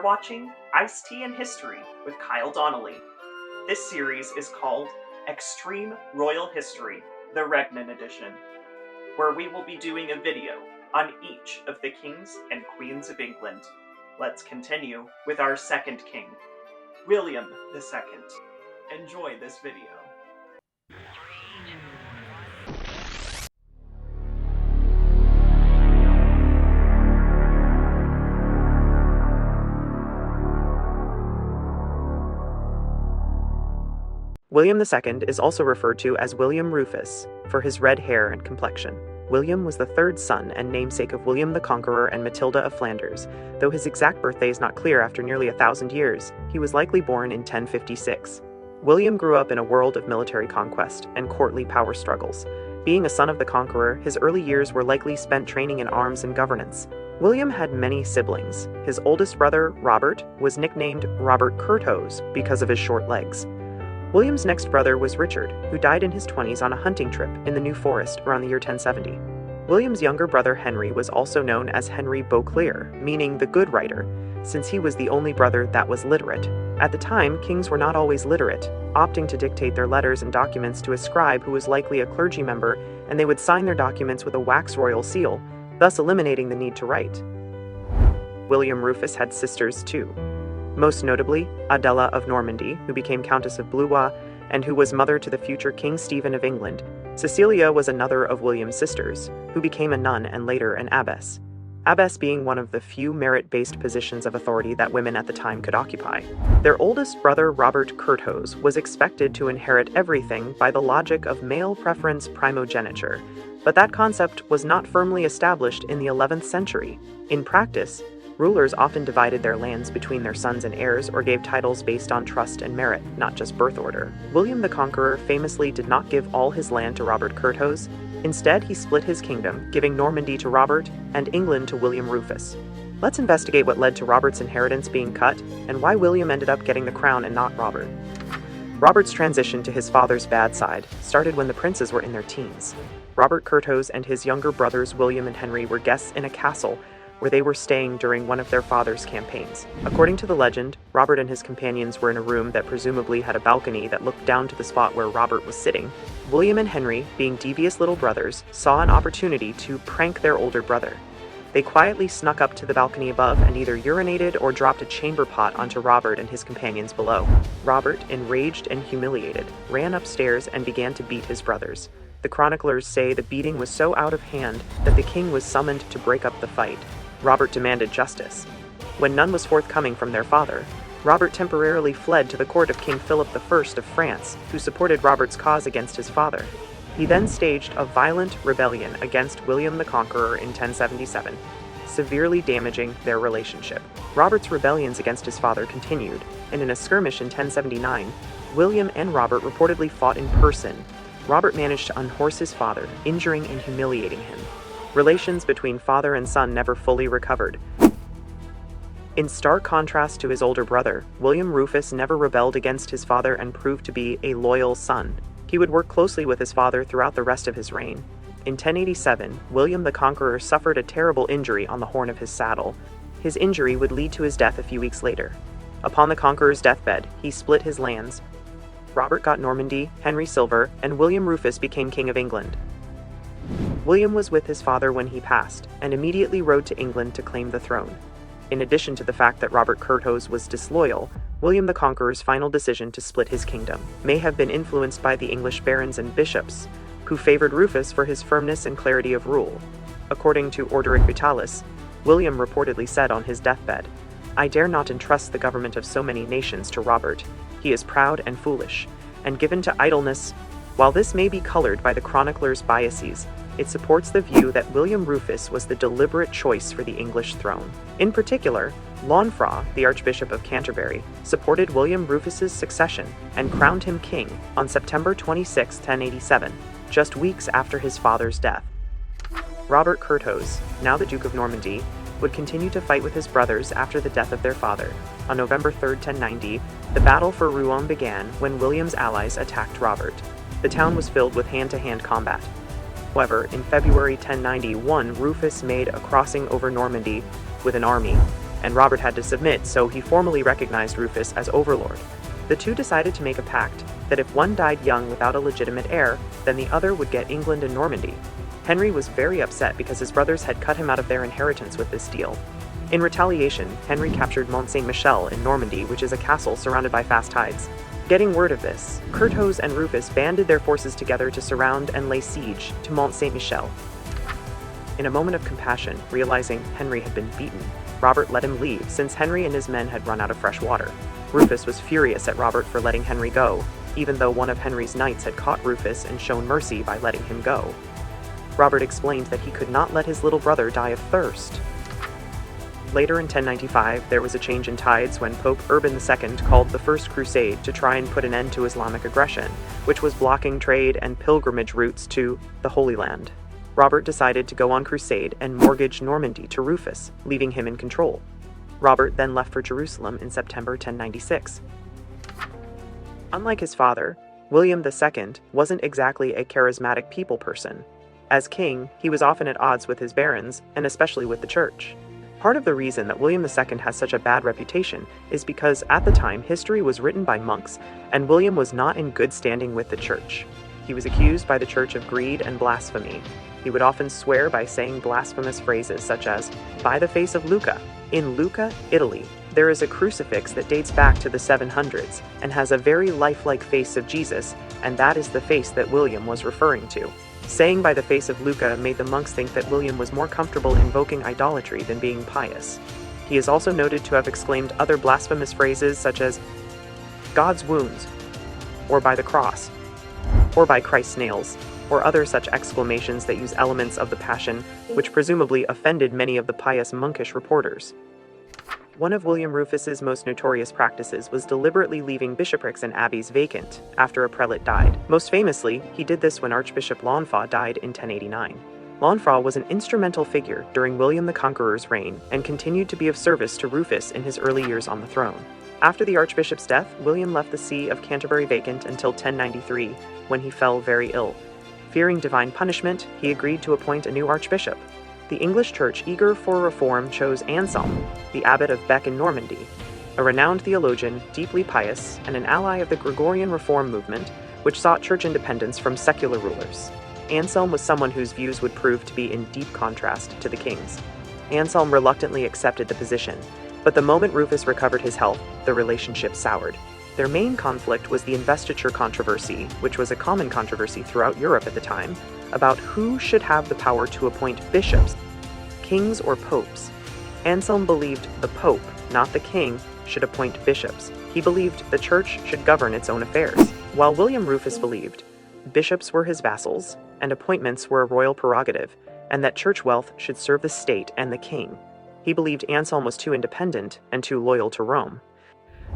are watching Iced Tea and History with Kyle Donnelly. This series is called Extreme Royal History, the Regnant Edition, where we will be doing a video on each of the kings and queens of England. Let's continue with our second king, William II. Enjoy this video. William II is also referred to as William Rufus for his red hair and complexion. William was the third son and namesake of William the Conqueror and Matilda of Flanders. Though his exact birthday is not clear after nearly 1,000 years, he was likely born in 1056. William grew up in a world of military conquest and courtly power struggles. Being a son of the Conqueror, his early years were likely spent training in arms and governance. William had many siblings. His oldest brother, Robert, was nicknamed Robert Curthose because of his short legs. William's next brother was Richard, who died in his 20s on a hunting trip in the New Forest around the year 1070. William's younger brother Henry was also known as Henry Beauclerc, meaning the good writer, since he was the only brother that was literate. At the time, kings were not always literate, opting to dictate their letters and documents to a scribe who was likely a clergy member, and they would sign their documents with a wax royal seal, thus eliminating the need to write. William Rufus had sisters too. Most notably, Adela of Normandy, who became Countess of Blois and who was mother to the future King Stephen of England. Cecilia was another of William's sisters, who became a nun and later an abbess. Abbess being one of the few merit-based positions of authority that women at the time could occupy. Their oldest brother, Robert Curthose, was expected to inherit everything by the logic of male preference primogeniture, but that concept was not firmly established in the 11th century. In practice, rulers often divided their lands between their sons and heirs or gave titles based on trust and merit, not just birth order. William the Conqueror famously did not give all his land to Robert Curthose. Instead, he split his kingdom, giving Normandy to Robert and England to William Rufus. Let's investigate what led to Robert's inheritance being cut and why William ended up getting the crown and not Robert. Robert's transition to his father's bad side started when the princes were in their teens. Robert Curthose and his younger brothers William and Henry were guests in a castle where they were staying during one of their father's campaigns. According to the legend, Robert and his companions were in a room that presumably had a balcony that looked down to the spot where Robert was sitting. William and Henry, being devious little brothers, saw an opportunity to prank their older brother. They quietly snuck up to the balcony above and either urinated or dropped a chamber pot onto Robert and his companions below. Robert, enraged and humiliated, ran upstairs and began to beat his brothers. The chroniclers say the beating was so out of hand that the king was summoned to break up the fight. Robert demanded justice. When none was forthcoming from their father, Robert temporarily fled to the court of King Philip I of France, who supported Robert's cause against his father. He then staged a violent rebellion against William the Conqueror in 1077, severely damaging their relationship. Robert's rebellions against his father continued, and in a skirmish in 1079, William and Robert reportedly fought in person. Robert managed to unhorse his father, injuring and humiliating him. Relations between father and son never fully recovered. In stark contrast to his older brother, William Rufus never rebelled against his father and proved to be a loyal son. He would work closely with his father throughout the rest of his reign. In 1087, William the Conqueror suffered a terrible injury on the horn of his saddle. His injury would lead to his death a few weeks later. Upon the Conqueror's deathbed, he split his lands. Robert got Normandy, Henry Silver, and William Rufus became King of England. William was with his father when he passed, and immediately rode to England to claim the throne. In addition to the fact that Robert Curthose was disloyal, William the Conqueror's final decision to split his kingdom may have been influenced by the English barons and bishops, who favored Rufus for his firmness and clarity of rule. According to Orderic Vitalis, William reportedly said on his deathbed, "I dare not entrust the government of so many nations to Robert. He is proud and foolish, and given to idleness." While this may be colored by the chronicler's biases, it supports the view that William Rufus was the deliberate choice for the English throne. In particular, Lanfranc, the Archbishop of Canterbury, supported William Rufus's succession and crowned him king on September 26, 1087, just weeks after his father's death. Robert Curthose, now the Duke of Normandy, would continue to fight with his brothers after the death of their father. On November 3, 1090, the battle for Rouen began when William's allies attacked Robert. The town was filled with hand-to-hand combat. However, in February 1091, Rufus made a crossing over Normandy with an army. and Robert had to submit, so he formally recognized Rufus as overlord. The two decided to make a pact that if one died young without a legitimate heir, then the other would get England and Normandy. Henry was very upset because his brothers had cut him out of their inheritance with this deal. In retaliation, Henry captured Mont Saint-Michel in Normandy, which is a castle surrounded by fast tides. Getting word of this, Curthose and Rufus banded their forces together to surround and lay siege to Mont Saint-Michel. In a moment of compassion, realizing Henry had been beaten, Robert let him leave since Henry and his men had run out of fresh water. Rufus was furious at Robert for letting Henry go, even though one of Henry's knights had caught Rufus and shown mercy by letting him go. Robert explained that he could not let his little brother die of thirst. Later in 1095, there was a change in tides when Pope Urban II called the First Crusade to try and put an end to Islamic aggression, which was blocking trade and pilgrimage routes to the Holy Land. Robert decided to go on crusade and mortgage Normandy to Rufus, leaving him in control. Robert then left for Jerusalem in September 1096. Unlike his father, William II wasn't exactly a charismatic people person. As king, he was often at odds with his barons, and especially with the church. Part of the reason that William II has such a bad reputation is because at the time history was written by monks, and William was not in good standing with the church. He was accused by the church of greed and blasphemy. He would often swear by saying blasphemous phrases such as, "By the face of Lucca." In Lucca, Italy, there is a crucifix that dates back to the 700s and has a very lifelike face of Jesus, and that is the face that William was referring to. Saying by the face of Lucca made the monks think that William was more comfortable invoking idolatry than being pious. He is also noted to have exclaimed other blasphemous phrases such as, "God's wounds," or "by the cross," or "by Christ's nails," or other such exclamations that use elements of the Passion, which presumably offended many of the pious monkish reporters. One of William Rufus's most notorious practices was deliberately leaving bishoprics and abbeys vacant after a prelate died. Most famously, he did this when Archbishop Launfal died in 1089. Launfal was an instrumental figure during William the Conqueror's reign and continued to be of service to Rufus in his early years on the throne. After the archbishop's death, William left the see of Canterbury vacant until 1093, when he fell very ill. Fearing divine punishment, he agreed to appoint a new archbishop. The English church, eager for reform, chose Anselm, the abbot of Bec in Normandy, a renowned theologian, deeply pious, and an ally of the Gregorian reform movement, which sought church independence from secular rulers. Anselm was someone whose views would prove to be in deep contrast to the king's. Anselm reluctantly accepted the position, but the moment Rufus recovered his health, the relationship soured. Their main conflict was the investiture controversy, which was a common controversy throughout Europe at the time, about who should have the power to appoint bishops, kings or popes. Anselm believed the pope, not the king, should appoint bishops. He believed the church should govern its own affairs, while William Rufus believed bishops were his vassals, and appointments were a royal prerogative, and that church wealth should serve the state and the king. He believed Anselm was too independent and too loyal to Rome.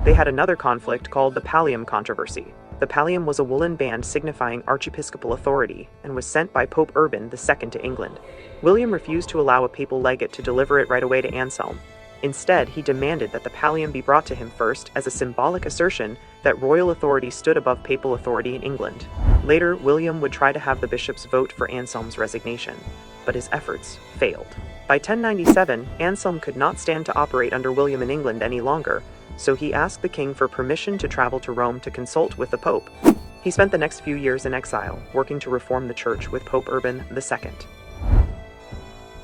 They had another conflict called the pallium controversy. The pallium was a woolen band signifying archiepiscopal authority and was sent by Pope Urban II to England. William refused to allow a papal legate to deliver it right away to Anselm. Instead, he demanded that the pallium be brought to him first as a symbolic assertion that royal authority stood above papal authority in England. Later, William would try to have the bishops vote for Anselm's resignation, but his efforts failed. By 1097, Anselm could not stand to operate under William in England any longer, so he asked the king for permission to travel to Rome to consult with the Pope. He spent the next few years in exile, working to reform the church with Pope Urban II.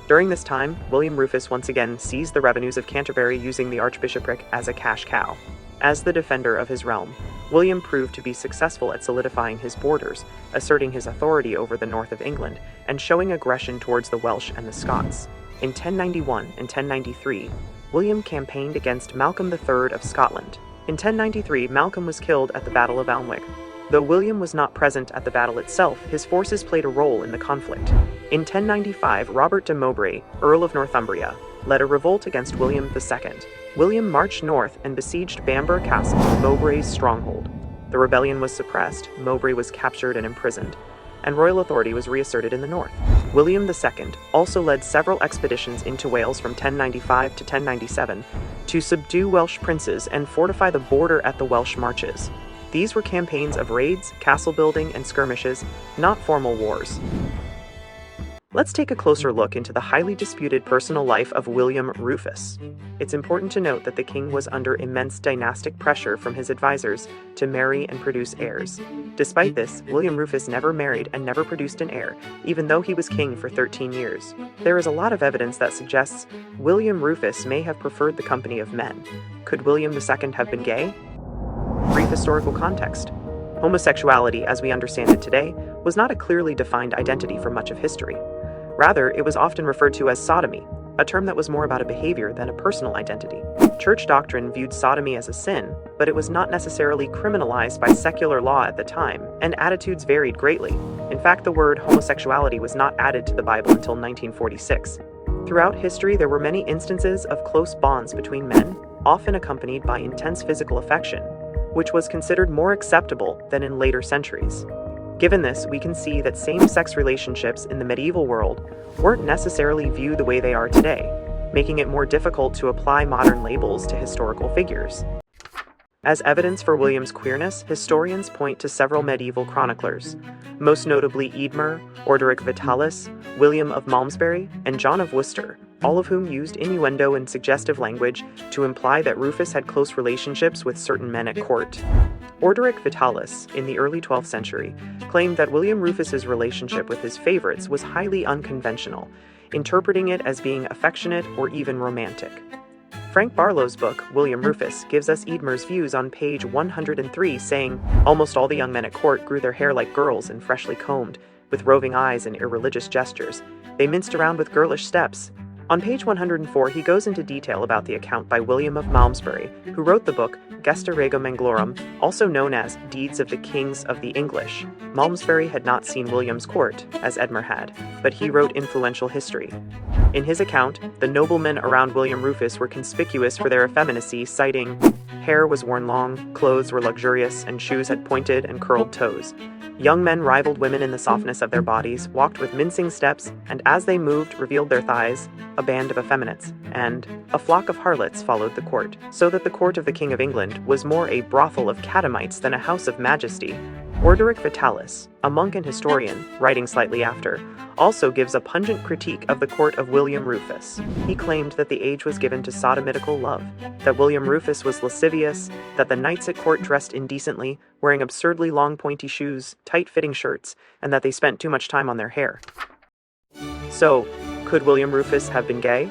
During this time, William Rufus once again seized the revenues of Canterbury using the archbishopric as a cash cow. As the defender of his realm, William proved to be successful at solidifying his borders, asserting his authority over the north of England, and showing aggression towards the Welsh and the Scots. In 1091 and 1093, William campaigned against Malcolm III of Scotland. In 1093, Malcolm was killed at the Battle of Alnwick. Though William was not present at the battle itself, his forces played a role in the conflict. In 1095, Robert de Mowbray, Earl of Northumbria, led a revolt against William II. William marched north and besieged Bamburgh Castle, Mowbray's stronghold. The rebellion was suppressed, Mowbray was captured and imprisoned, and royal authority was reasserted in the north. William II also led several expeditions into Wales from 1095 to 1097 to subdue Welsh princes and fortify the border at the Welsh Marches. These were campaigns of raids, castle building, and skirmishes, not formal wars. Let's take a closer look into the highly disputed personal life of William Rufus. It's important to note that the king was under immense dynastic pressure from his advisors to marry and produce heirs. Despite this, William Rufus never married and never produced an heir, even though he was king for 13 years. There is a lot of evidence that suggests William Rufus may have preferred the company of men. Could William II have been gay? Brief historical context. Homosexuality, as we understand it today, was not a clearly defined identity for much of history. Rather, it was often referred to as sodomy, a term that was more about a behavior than a personal identity. Church doctrine viewed sodomy as a sin, but it was not necessarily criminalized by secular law at the time, and attitudes varied greatly. In fact, the word homosexuality was not added to the Bible until 1946. Throughout history, there were many instances of close bonds between men, often accompanied by intense physical affection, which was considered more acceptable than in later centuries. Given this, we can see that same-sex relationships in the medieval world weren't necessarily viewed the way they are today, making it more difficult to apply modern labels to historical figures. As evidence for William's queerness, historians point to several medieval chroniclers, most notably Eadmer, Orderic Vitalis, William of Malmesbury, and John of Worcester, all of whom used innuendo and suggestive language to imply that Rufus had close relationships with certain men at court. Orderic Vitalis, in the early 12th century, claimed that William Rufus's relationship with his favorites was highly unconventional, interpreting it as being affectionate or even romantic. Frank Barlow's book, William Rufus, gives us Eadmer's views on page 103, saying, "Almost all the young men at court grew their hair like girls and freshly combed, with roving eyes and irreligious gestures. They minced around with girlish steps." On page 104, he goes into detail about the account by William of Malmesbury, who wrote the book Gesta Regum Anglorum, also known as Deeds of the Kings of the English. Malmesbury had not seen William's court, as Eadmer had, but he wrote influential history. In his account, the noblemen around William Rufus were conspicuous for their effeminacy, citing, "Hair was worn long, clothes were luxurious, and shoes had pointed and curled toes. Young men rivaled women in the softness of their bodies, walked with mincing steps, and as they moved revealed their thighs. A band of effeminates, and a flock of harlots followed the court, so that the court of the King of England was more a brothel of catamites than a house of majesty." Orderic Vitalis, a monk and historian, writing slightly after, also gives a pungent critique of the court of William Rufus. He claimed that the age was given to sodomitical love, that William Rufus was lascivious, that the knights at court dressed indecently, wearing absurdly long pointy shoes, tight-fitting shirts, and that they spent too much time on their hair. So, could William Rufus have been gay?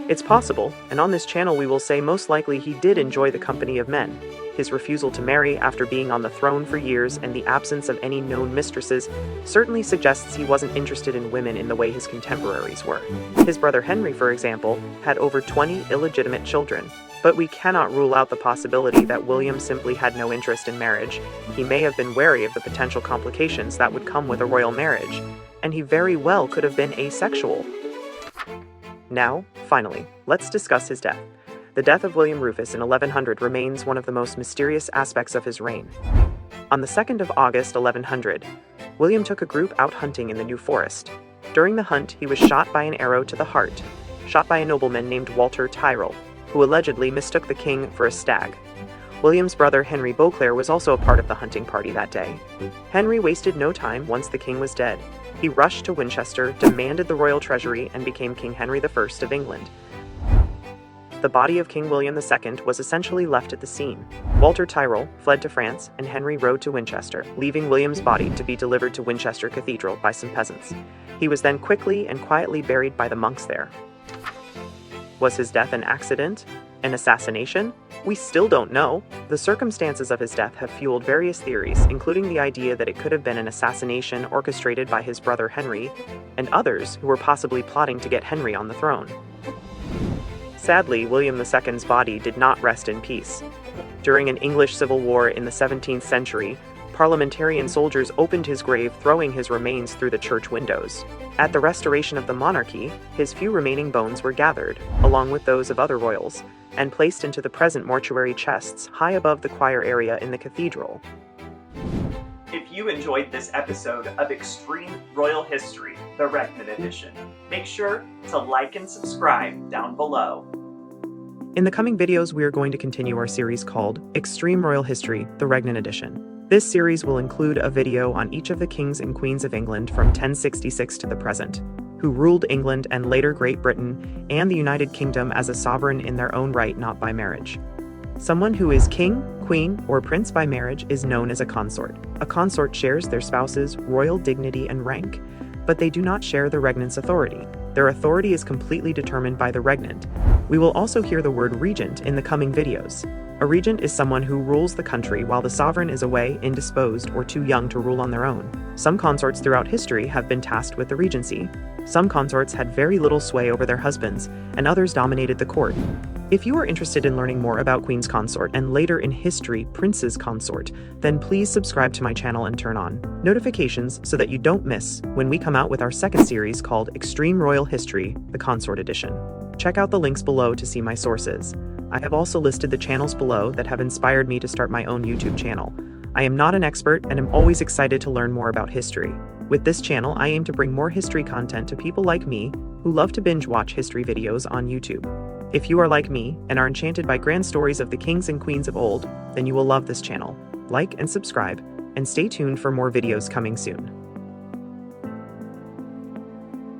It's possible, and on this channel we will say most likely he did enjoy the company of men. His refusal to marry after being on the throne for years and the absence of any known mistresses certainly suggests he wasn't interested in women in the way his contemporaries were. His brother Henry, for example, had over 20 illegitimate children, but we cannot rule out the possibility that William simply had no interest in marriage. He may have been wary of the potential complications that would come with a royal marriage, and he very well could have been asexual. Now, finally, let's discuss his death. The death of William Rufus in 1100 remains one of the most mysterious aspects of his reign. On the 2nd of August 1100, William took a group out hunting in the New Forest. During the hunt, he was shot by an arrow to the heart, shot by a nobleman named Walter Tyrrell, who allegedly mistook the king for a stag. William's brother Henry Beauclerc was also a part of the hunting party that day. Henry wasted no time once the king was dead. He rushed to Winchester, demanded the royal treasury, and became King Henry I of England. The body of King William II was essentially left at the scene. Walter Tyrrell fled to France, and Henry rode to Winchester, leaving William's body to be delivered to Winchester Cathedral by some peasants. He was then quickly and quietly buried by the monks there. Was his death an accident? An assassination? We still don't know. The circumstances of his death have fueled various theories, including the idea that it could have been an assassination orchestrated by his brother Henry, and others who were possibly plotting to get Henry on the throne. Sadly, William II's body did not rest in peace. During an English civil war in the 17th century, parliamentarian soldiers opened his grave, throwing his remains through the church windows. At the restoration of the monarchy, his few remaining bones were gathered, along with those of other royals, and placed into the present mortuary chests high above the choir area in the cathedral. If you enjoyed this episode of Extreme Royal History, the Regnant Edition, make sure to like and subscribe down below. In the coming videos, we are going to continue our series called Extreme Royal History, the Regnant Edition. This series will include a video on each of the kings and queens of England from 1066 to the present. who ruled England and later Great Britain and the United Kingdom as a sovereign in their own right, not by marriage. Someone who is king, queen, or prince by marriage is known as a consort. A consort shares their spouse's royal dignity and rank, but they do not share the regnant's authority. Their authority is completely determined by the regnant. We will also hear the word regent in the coming videos. A regent is someone who rules the country while the sovereign is away, indisposed, or too young to rule on their own. Some consorts throughout history have been tasked with the regency. Some consorts had very little sway over their husbands, and others dominated the court. If you are interested in learning more about Queen's Consort and later in history, Prince's Consort, then please subscribe to my channel and turn on notifications so that you don't miss when we come out with our second series called Extreme Royal History, the Consort Edition. Check out the links below to see my sources. I have also listed the channels below that have inspired me to start my own YouTube channel. I am not an expert and am always excited to learn more about history. With this channel, I aim to bring more history content to people like me who love to binge watch history videos on YouTube. If you are like me and are enchanted by grand stories of the kings and queens of old, then you will love this channel. Like and subscribe, and stay tuned for more videos coming soon.